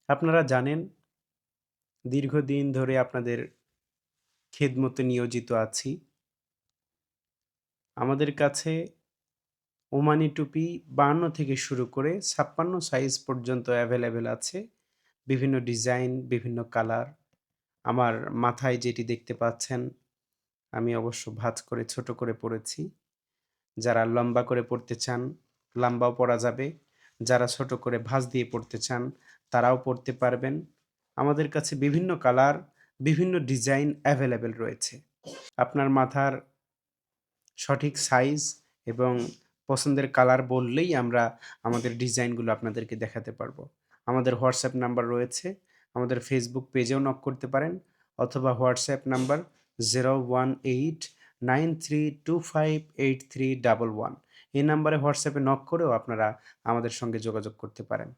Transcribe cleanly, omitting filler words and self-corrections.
আপনারা জানেন দীর্ঘদিন ধরে আপনাদের খেদমতে নিয়োজিত আছি। আমাদের কাছে ওমানি টুপি ৫২ থেকে শুরু করে ৫৬ সাইজ পর্যন্ত অ্যাভেলেবেল আছে। বিভিন্ন ডিজাইন, বিভিন্ন কালার। আমার মাথায় যেটি দেখতে পাচ্ছেন, আমি অবশ্য ভাঁজ করে ছোট করে পড়েছি। যারা লম্বা করে পড়তে চান, লম্বাও পড়া যাবে। যারা ছোট করে ভাঁজ দিয়ে পড়তে চান, তারাও পড়তে পারবেন। আমাদের কাছে বিভিন্ন কালার, বিভিন্ন ডিজাইন অ্যাভেলেবেল রয়েছে। আপনার মাথার সঠিক সাইজ এবং পছন্দের কালার বললেই আমরা আমাদের ডিজাইনগুলো আপনাদেরকে দেখাতে পারবো। আমাদের হোয়াটসঅ্যাপ নাম্বার রয়েছে। আমাদের ফেসবুক পেজেও নক করতে পারেন অথবা হোয়াটসঅ্যাপ নাম্বার 01893258311 এই নাম্বারে হোয়াটসঅ্যাপে নক করেও আপনারা আমাদের সঙ্গে যোগাযোগ করতে পারেন।